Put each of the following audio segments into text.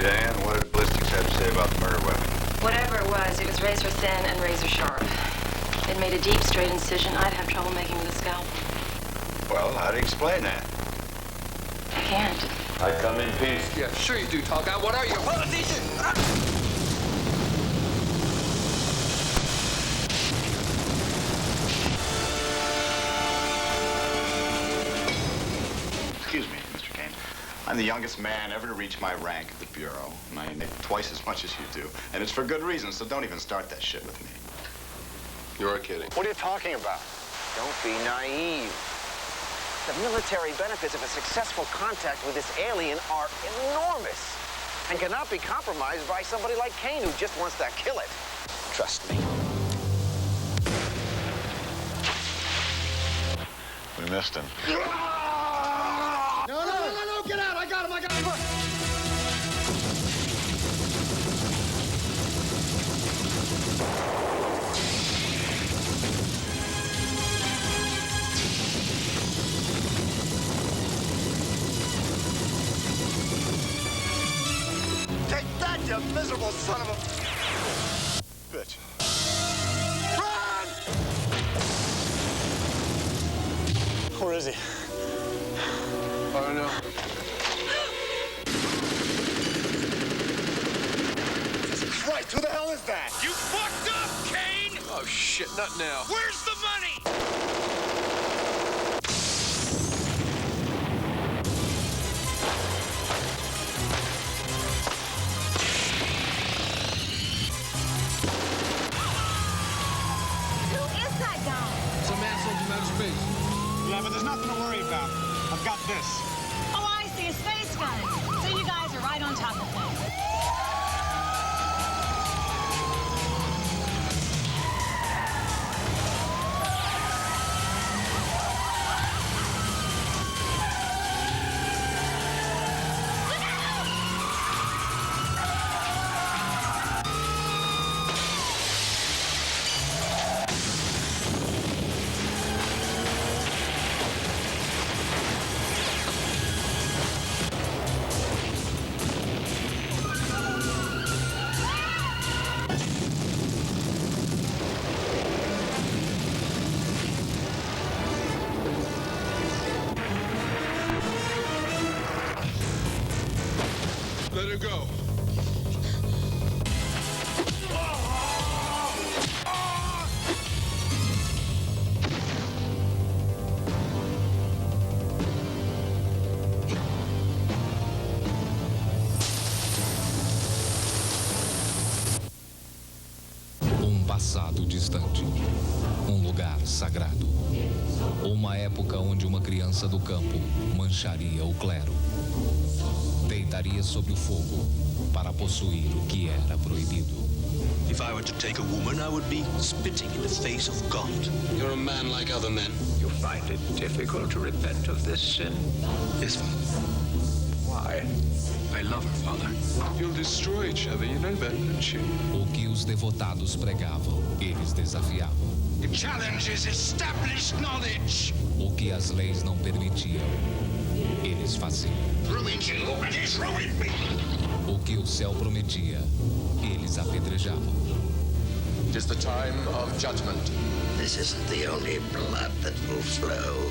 Anyway, Diane, what did ballistics have to say about the murder weapon? Whatever it was razor thin and razor sharp. It made a deep, straight incision I'd have trouble making with a scalpel. Well, how do you explain that? I can't. I come in peace. Yeah, sure you do, tall guy. What are you? Excuse me, Mr. Kane. I'm the youngest man ever to reach my rank at the Bureau, and I make twice as much as you do. And it's for good reason, so don't even start that shit with me. You're kidding. What are you talking about? Don't be naive. The military benefits of a successful contact with this alien are enormous and cannot be compromised by somebody like Kane who just wants to kill it. Trust me. We missed him. No, get out! I got him! Take that, you miserable son of a bitch. Run! Where is he? I don't know. Christ, who the hell is that? You fucked up, Kane! Oh, shit, not now. Where's the money? Who is that guy? Some asshole from outer space. Yeah, but there's nothing to worry about. I've got this. Oh, I see, a space gun. So you guys are right on top of things. Let her go. Passado distante, um lugar sagrado, uma época onde uma criança do campo mancharia o clero, deitaria sobre o fogo para possuir o que era proibido. If I were to take a woman, I would be spitting in the face of God. You're a man like other men. You find it difficult to repent of this sin? Yes, Father. Why? I love her, Father. You'll destroy each other, you know that, don't you? O que os devotados pregavam, eles desafiavam. It challenges established knowledge. O que as leis não permitiam, eles faziam. Ruined you, and he's ruined me. O que o céu prometia, eles apedrejavam. It is the time of judgment. This isn't the only blood that will flow.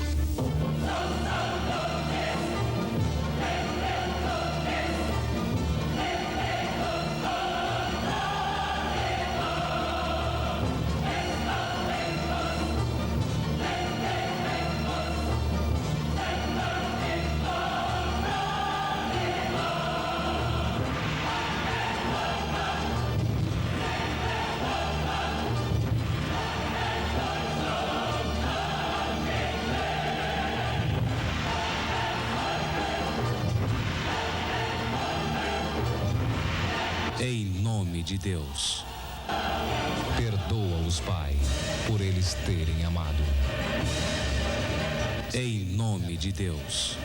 Em nome de Deus, perdoa-os, Pai, por eles terem amado. Em nome de Deus.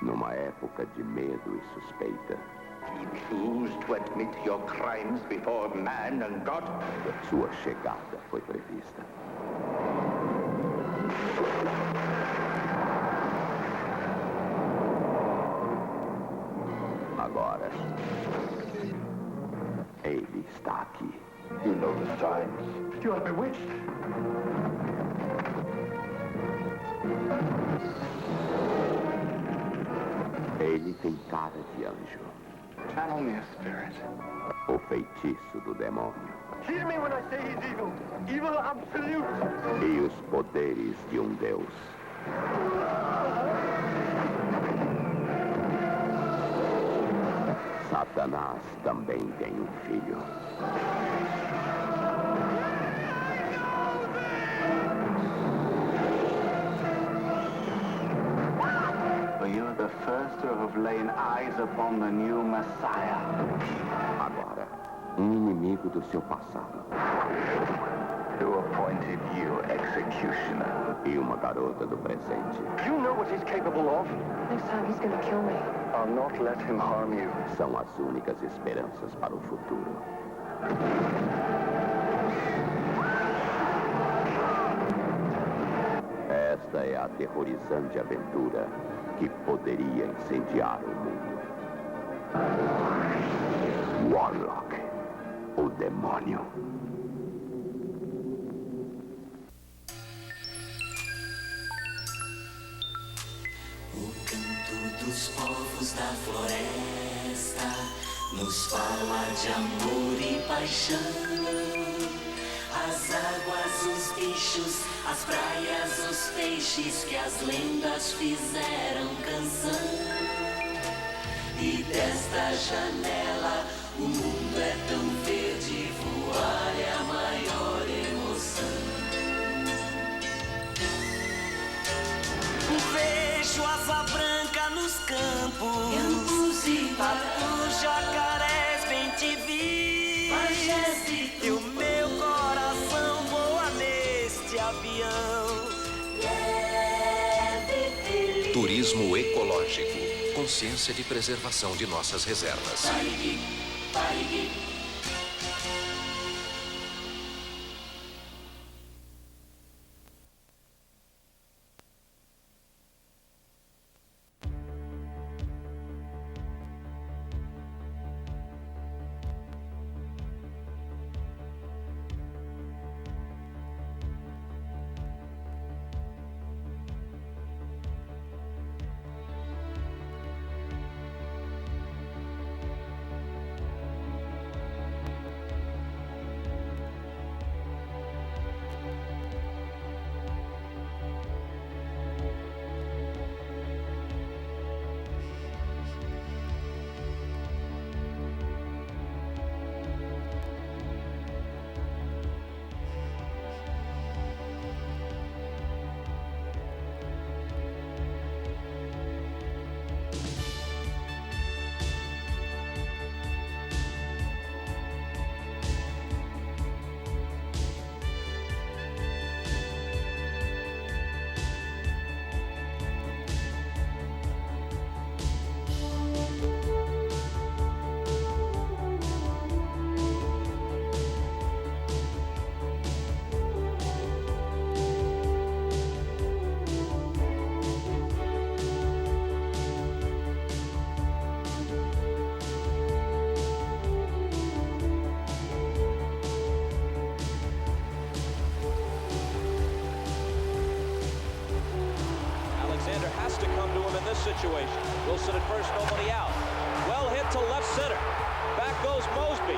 Numa época de medo e suspeita, You choose to admit your crimes before man and God? sua chegada foi prevista. times. You are bewitched. Ele tem cara de anjo. Channel me a spirit. O feitiço do demônio. Hear me when I say he's evil. Evil absolute. E os poderes de um deus. Satanás também tem um filho. For you are the first to have lain eyes upon the new Messiah. Agora, inimigo do seu passado. Who appointed you executioner? E uma garota do presente. You know what he's capable of. Next time he's gonna kill me. I'll not let him harm you. São as únicas esperanças para o futuro. Esta é a aterrorizante aventura que poderia incendiar o mundo. Warlock, o demônio. O canto dos povos da floresta nos fala de amor e paixão. As águas, os bichos, as praias, os peixes que as lendas fizeram canção. E desta janela o mundo é tão verde, voar é a maior emoção. Vejo asa branca nos campos e tatu jacarés bem te vi. E o meu coração voa neste avião. Leve, Turismo ecológico. Consciência de preservação de nossas reservas. Parigui. Situation. Wilson at first, nobody out. Well hit to left center. Back goes Mosby,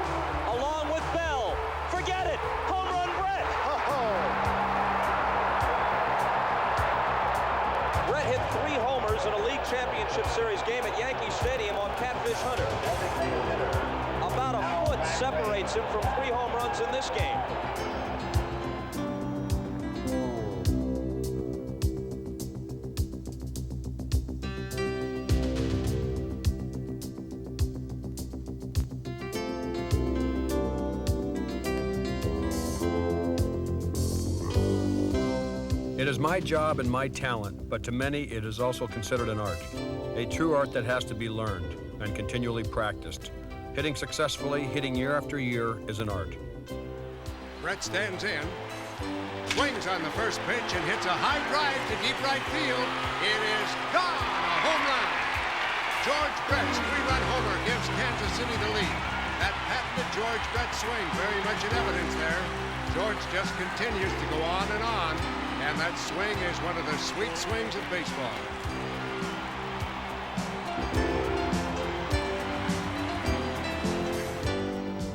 along with Bell. Forget it! Home run, Brett! Brett hit 3 homers in a league championship series game at Yankee Stadium on Catfish Hunter. About a foot separates him from 3 home runs in this game. It is my job and my talent, but to many it is also considered an art. A true art that has to be learned and continually practiced. Hitting successfully, hitting year after year, is an art. Brett stands in, swings on the first pitch and hits a high drive to deep right field. It is gone, a home run. George Brett's 3-run homer gives Kansas City the lead. That patented George Brett swing, very much in evidence there. George just continues to go on, and that swing is one of the sweet swings of baseball.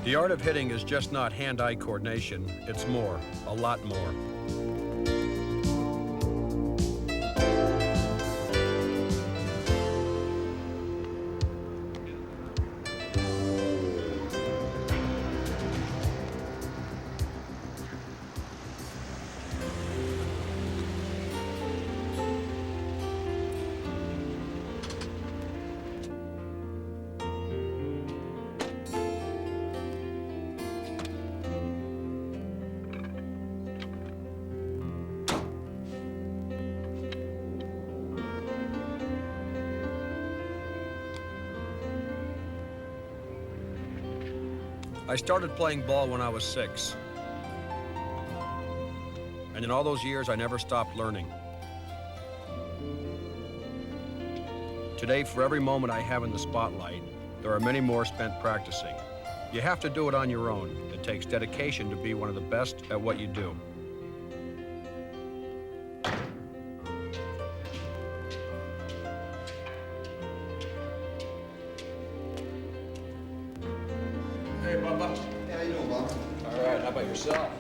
The art of hitting is just not hand-eye coordination. It's more, a lot more. I started playing ball when I was 6. And in all those years, I never stopped learning. Today, for every moment I have in the spotlight, there are many more spent practicing. You have to do it on your own. It takes dedication to be one of the best at what you do. Hey, Bubba. How you doing, Bob? All right, how about yourself?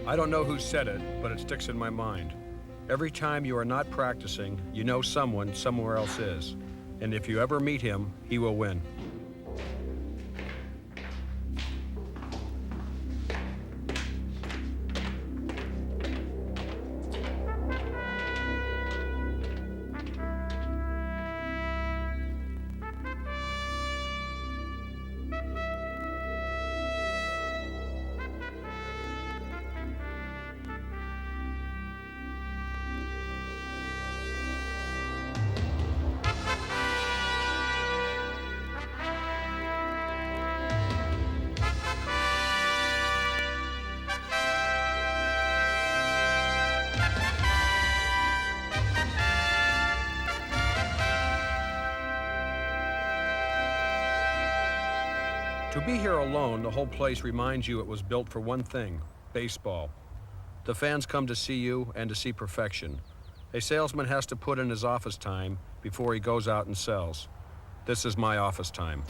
I don't know who said it, but it sticks in my mind. Every time you are not practicing, you know someone somewhere else is. And if you ever meet him, he will win. To be here alone, the whole place reminds you it was built for one thing, baseball. The fans come to see you and to see perfection. A salesman has to put in his office time before he goes out and sells. This is my office time.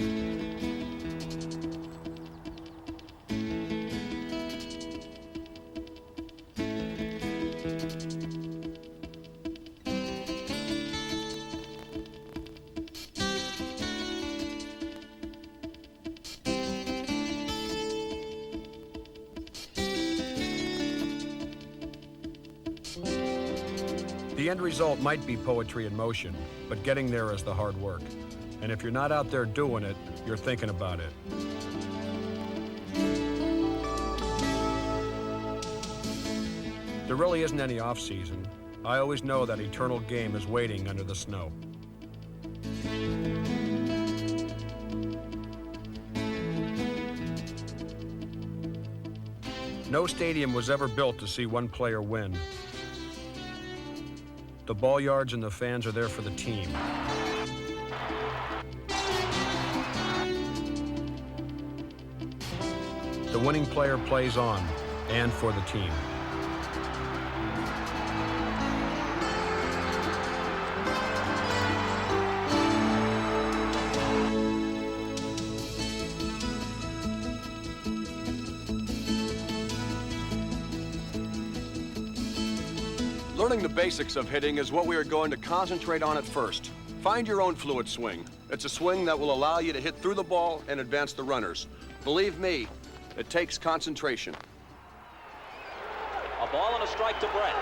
The end result might be poetry in motion, but getting there is the hard work. And if you're not out there doing it, you're thinking about it. There really isn't any off-season. I always know that eternal game is waiting under the snow. No stadium was ever built to see one player win. The ball yards and the fans are there for the team. The winning player plays on, and for the team. Learning the basics of hitting is what we are going to concentrate on at first. Find your own fluid swing. It's a swing that will allow you to hit through the ball and advance the runners. Believe me, it takes concentration. A ball and a strike to Brett.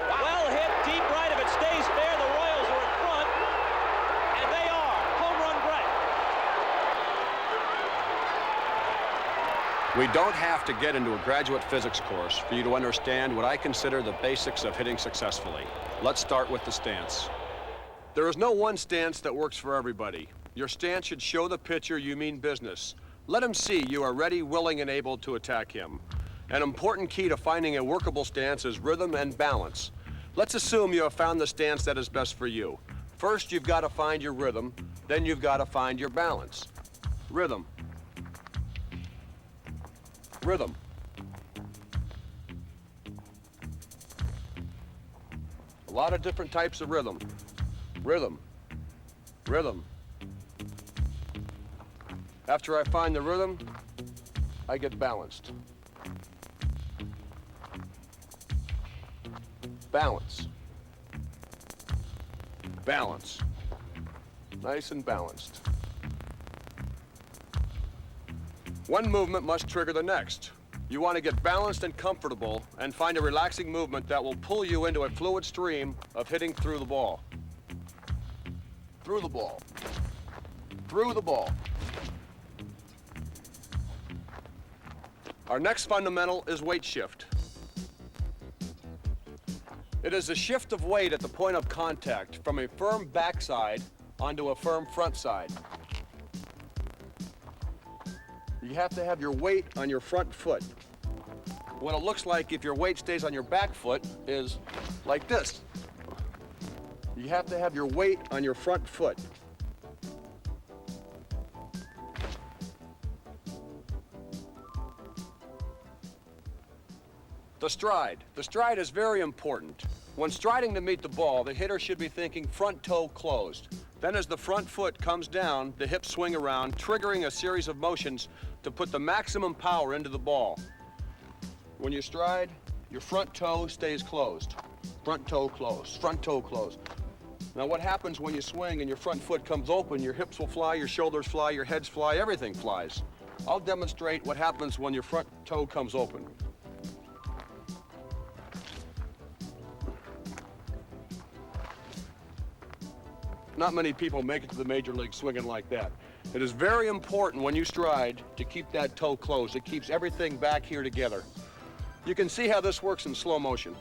Well hit, deep right. If it stays fair, the Royals are in front. And they are. Home run Brett. We don't have to get into a graduate physics course for you to understand what I consider the basics of hitting successfully. Let's start with the stance. There is no one stance that works for everybody. Your stance should show the pitcher you mean business. Let him see you are ready, willing, and able to attack him. An important key to finding a workable stance is rhythm and balance. Let's assume you have found the stance that is best for you. First, you've got to find your rhythm, then you've got to find your balance. Rhythm. Rhythm. A lot of different types of rhythm. Rhythm. Rhythm. After I find the rhythm, I get balanced. Balance. Balance. Nice and balanced. One movement must trigger the next. You want to get balanced and comfortable and find a relaxing movement that will pull you into a fluid stream of hitting through the ball. Through the ball. Through the ball. Our next fundamental is weight shift. It is a shift of weight at the point of contact from a firm backside onto a firm front side. You have to have your weight on your front foot. What it looks like if your weight stays on your back foot is like this. You have to have your weight on your front foot. The stride. The stride is very important. When striding to meet the ball, the hitter should be thinking front toe closed. Then as the front foot comes down, the hips swing around, triggering a series of motions to put the maximum power into the ball. When you stride, your front toe stays closed. Front toe closed, front toe closed. Now what happens when you swing and your front foot comes open, your hips will fly, your shoulders fly, your heads fly, everything flies. I'll demonstrate what happens when your front toe comes open. Not many people make it to the major league swinging like that. It is very important when you stride to keep that toe closed. It keeps everything back here together. You can see how this works in slow motion.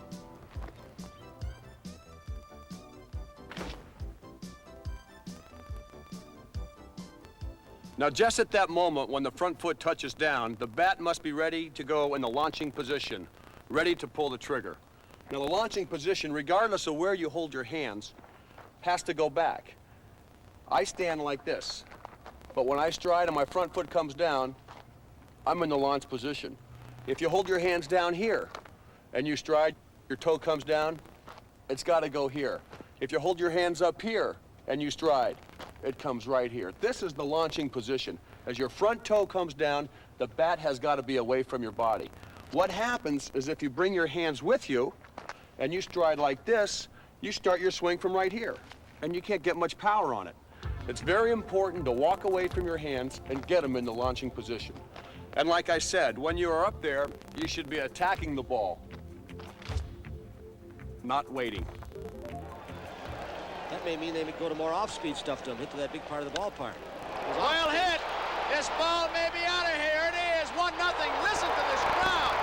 Now just at that moment when the front foot touches down, the bat must be ready to go in the launching position, ready to pull the trigger. Now the launching position, regardless of where you hold your hands, has to go back. I stand like this, but when I stride and my front foot comes down, I'm in the launch position. If you hold your hands down here and you stride, your toe comes down, it's got to go here. If you hold your hands up here and you stride, it comes right here. This is the launching position. As your front toe comes down, the bat has got to be away from your body. What happens is if you bring your hands with you and you stride like this, you start your swing from right here, and you can't get much power on it. It's very important to walk away from your hands and get them in the launching position. And like I said, when you are up there, you should be attacking the ball, not waiting. That may mean they would go to more off-speed stuff to hit to that big part of the ballpark. Well hit! This ball may be out of here. It is 1-0. Listen to this crowd.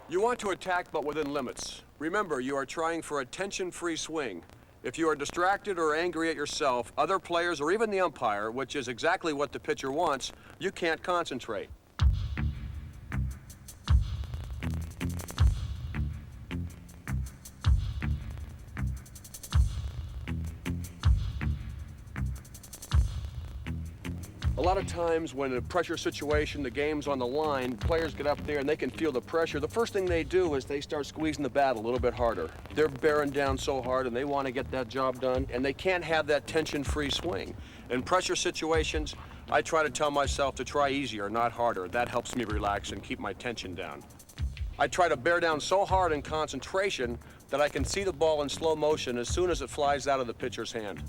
You want to attack, but within limits. Remember, you are trying for a tension-free swing. If you are distracted or angry at yourself, other players, or even the umpire, which is exactly what the pitcher wants, you can't concentrate. A lot of times when in a pressure situation, the game's on the line, players get up there and they can feel the pressure. The first thing they do is they start squeezing the bat a little bit harder. They're bearing down so hard and they want to get that job done, and they can't have that tension-free swing. In pressure situations, I try to tell myself to try easier, not harder. That helps me relax and keep my tension down. I try to bear down so hard in concentration that I can see the ball in slow motion as soon as it flies out of the pitcher's hand.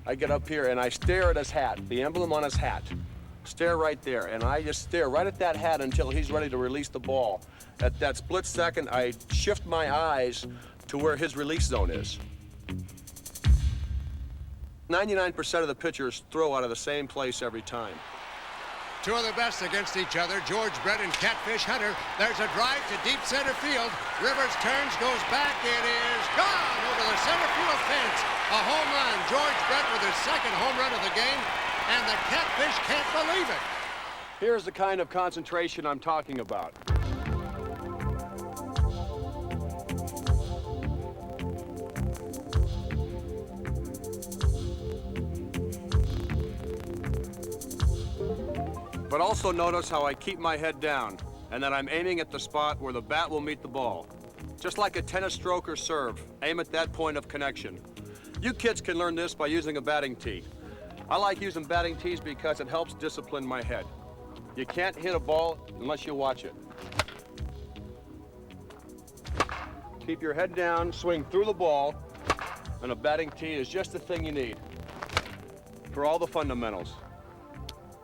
I get up here and I stare at his hat, the emblem on his hat. stare right there, and I just stare right at that hat until he's ready to release the ball. At that split second, I shift my eyes to where his release zone is. 99% of the pitchers throw out of the same place every time. Two of the best against each other, George Brett and Catfish Hunter. There's a drive to deep center field. Rivers turns, goes back. It is gone over the center field fence. A home run. George Brett with his second home run of the game, and the Catfish can't believe it. Here's the kind of concentration I'm talking about. But also notice how I keep my head down and that I'm aiming at the spot where the bat will meet the ball. Just like a tennis stroke or serve, aim at that point of connection. You kids can learn this by using a batting tee. I like using batting tees because it helps discipline my head. You can't hit a ball unless you watch it. Keep your head down, swing through the ball, and a batting tee is just the thing you need for all the fundamentals.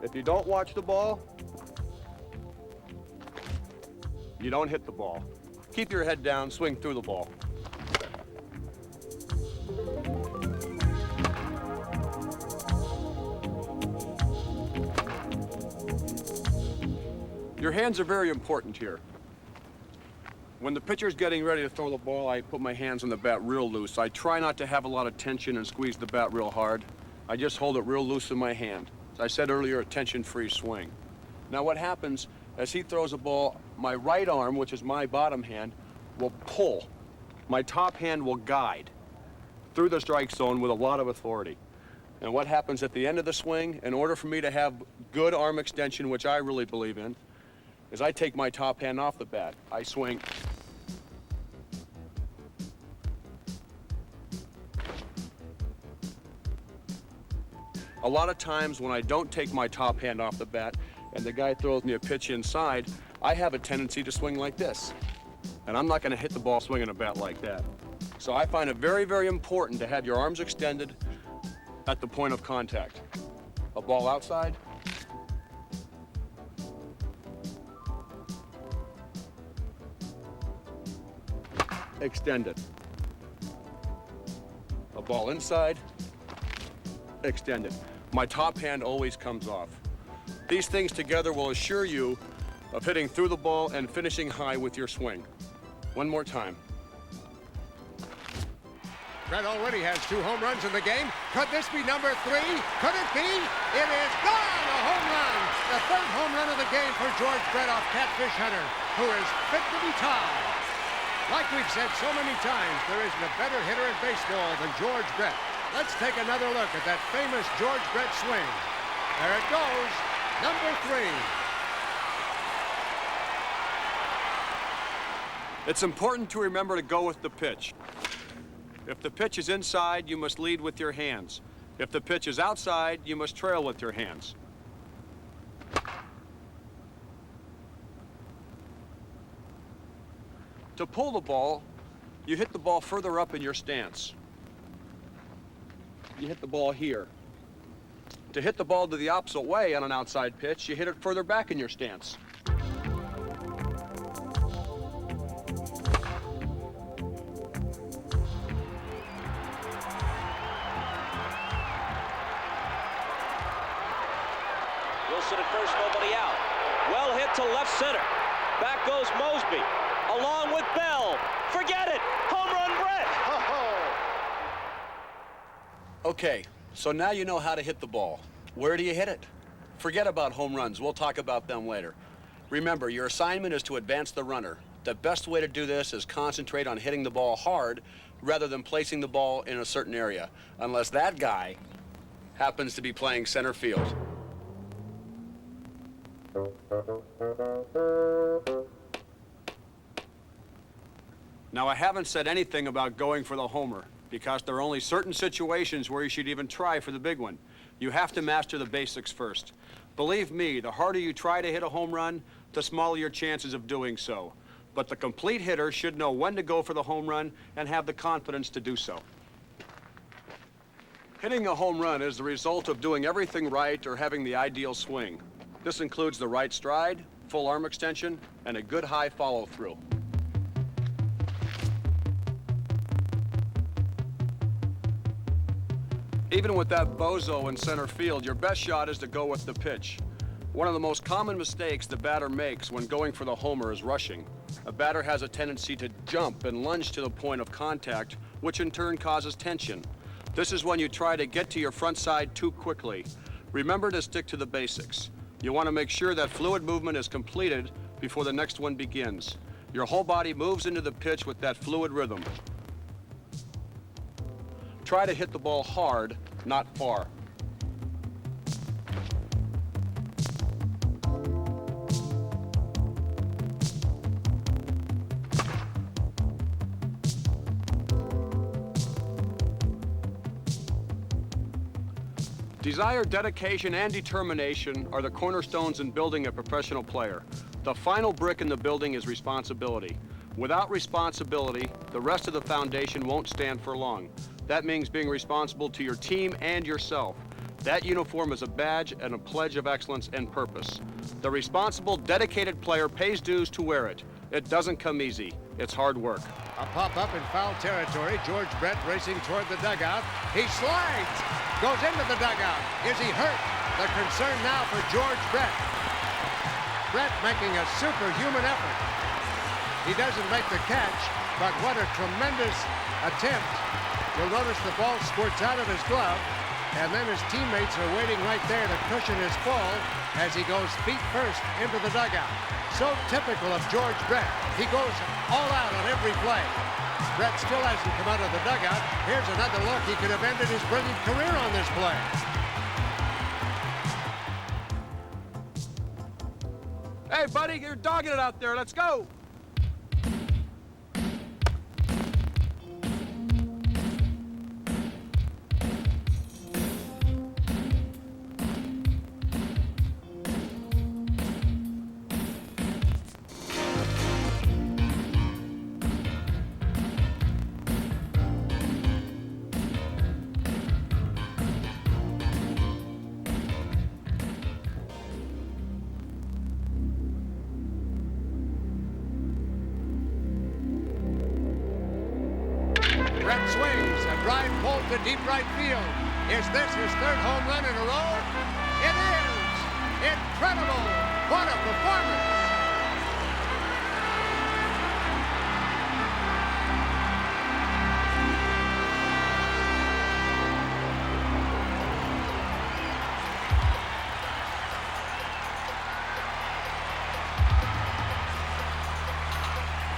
If you don't watch the ball, you don't hit the ball. Keep your head down, swing through the ball. Your hands are very important here. When the pitcher's getting ready to throw the ball, I put my hands on the bat real loose. I try not to have a lot of tension and squeeze the bat real hard. I just hold it real loose in my hand. As I said earlier, a tension-free swing. Now what happens, as he throws a ball, my right arm, which is my bottom hand, will pull. My top hand will guide through the strike zone with a lot of authority. And what happens at the end of the swing, in order for me to have good arm extension, which I really believe in, is I take my top hand off the bat. I swing. A lot of times when I don't take my top hand off the bat and the guy throws me a pitch inside, I have a tendency to swing like this. And I'm not going to hit the ball swinging a bat like that. So I find it very, very important to have your arms extended at the point of contact. A ball outside. Extended. A ball inside. Extended. My top hand always comes off. These things together will assure you of hitting through the ball and finishing high with your swing. One more time. Brett already has 2 home runs in the game. Could this be number 3? Could it be? It is gone! A home run! The 3rd home run of the game for George Brett off Catfish Hunter, who is fit to be tied. Like we've said so many times, there isn't a better hitter in baseball than George Brett. Let's take another look at that famous George Brett swing. There it goes, number 3. It's important to remember to go with the pitch. If the pitch is inside, you must lead with your hands. If the pitch is outside, you must trail with your hands. To pull the ball, you hit the ball further up in your stance. You hit the ball here. To hit the ball to the opposite way on an outside pitch, you hit it further back in your stance. Wilson at first, nobody out. Well hit to left center. Back goes Mosby, along with Bell. Forget it! Home run, Brett! Okay, so now you know how to hit the ball. Where do you hit it? Forget about home runs. We'll talk about them later. Remember, your assignment is to advance the runner. The best way to do this is concentrate on hitting the ball hard rather than placing the ball in a certain area, unless that guy happens to be playing center field. Now, I haven't said anything about going for the homer because there are only certain situations where you should even try for the big one. You have to master the basics first. Believe me, the harder you try to hit a home run, the smaller your chances of doing so. But the complete hitter should know when to go for the home run and have the confidence to do so. Hitting a home run is the result of doing everything right or having the ideal swing. This includes the right stride, full arm extension, and a good high follow-through. Even with that bozo in center field, your best shot is to go with the pitch. One of the most common mistakes the batter makes when going for the homer is rushing. A batter has a tendency to jump and lunge to the point of contact, which in turn causes tension. This is when you try to get to your front side too quickly. Remember to stick to the basics. You want to make sure that fluid movement is completed before the next one begins. Your whole body moves into the pitch with that fluid rhythm. Try to hit the ball hard, not far. Desire, dedication, and determination are the cornerstones in building a professional player. The final brick in the building is responsibility. Without responsibility, the rest of the foundation won't stand for long. That means being responsible to your team and yourself. That uniform is a badge and a pledge of excellence and purpose. The responsible, dedicated player pays dues to wear it. It doesn't come easy. It's hard work. A pop-up in foul territory. George Brett racing toward the dugout. He slides. Goes into the dugout. Is he hurt? The concern now for George Brett. Brett making a superhuman effort. He doesn't make the catch, but what a tremendous attempt. You'll notice the ball squirts out of his glove, and then his teammates are waiting right there to cushion his fall as he goes feet first into the dugout. So typical of George Brett. He goes all out on every play. Brett still hasn't come out of the dugout. Here's another look. He could have ended his brilliant career on this play. Hey, buddy, you're dogging it out there. Let's go. Brett swings, a drive pulled to deep right field. Is this his third home run in a row? It is! Incredible! What a performance!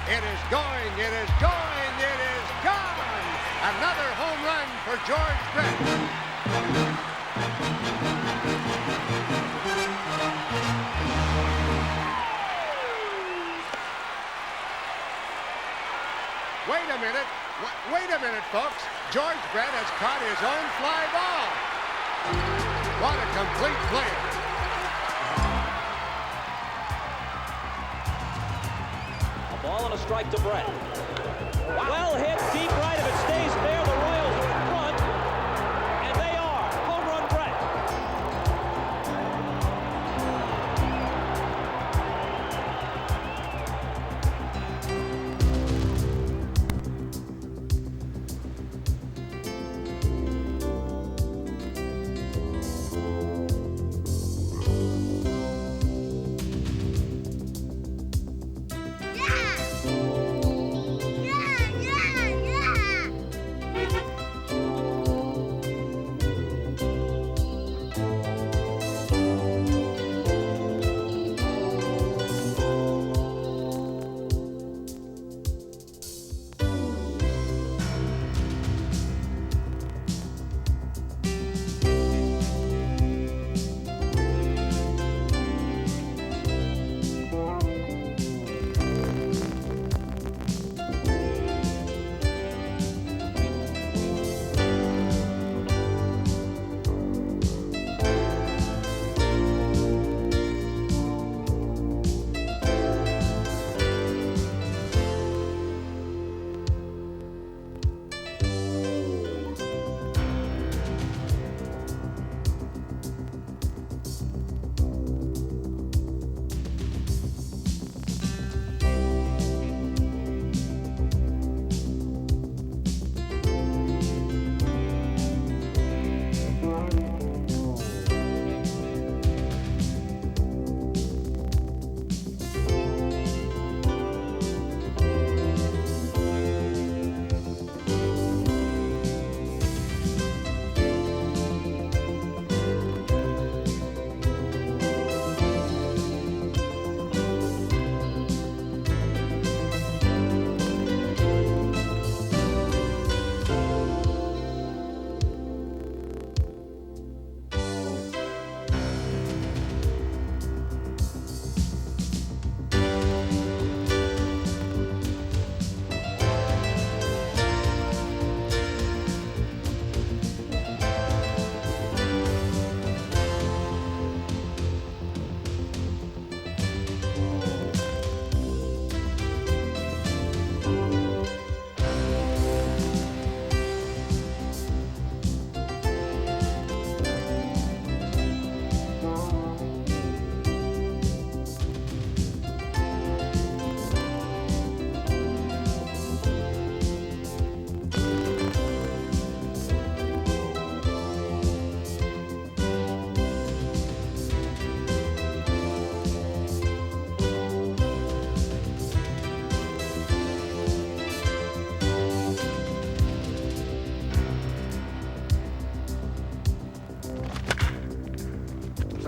It is going, it is going, it is gone! Another home run for George Brett. Wait a minute, folks. George Brett has caught his own fly ball. What a complete player. A ball and a strike to Brett. Well hit, deep right. If it stays there, the Royals are in front. And they are. Home run Brett.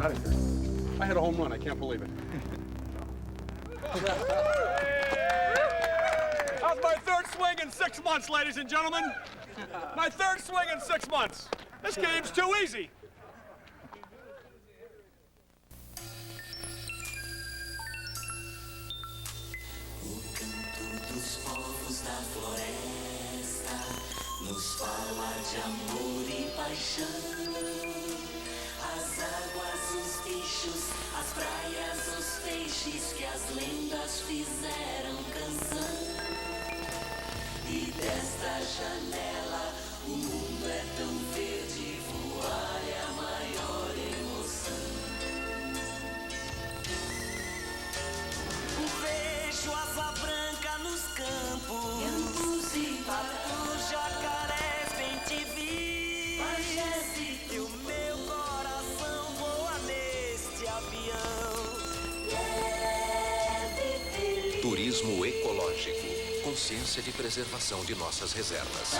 out of here. I hit a home run. I can't believe it. That's my third swing in 6 months, ladies and gentlemen. My third swing in 6 months. This game's too easy. Dos povos da floresta nos fala de amor e paixão. As águas, os bichos, as praias, os peixes que as lendas fizeram canção. E desta janela o mundo é tão verde, voar é a maior emoção. Vejo asa branca nos campos e tatus, jacarés, bem te vi. E o meu coração voa neste avião. Turismo ecológico. Consciência de preservação de nossas reservas.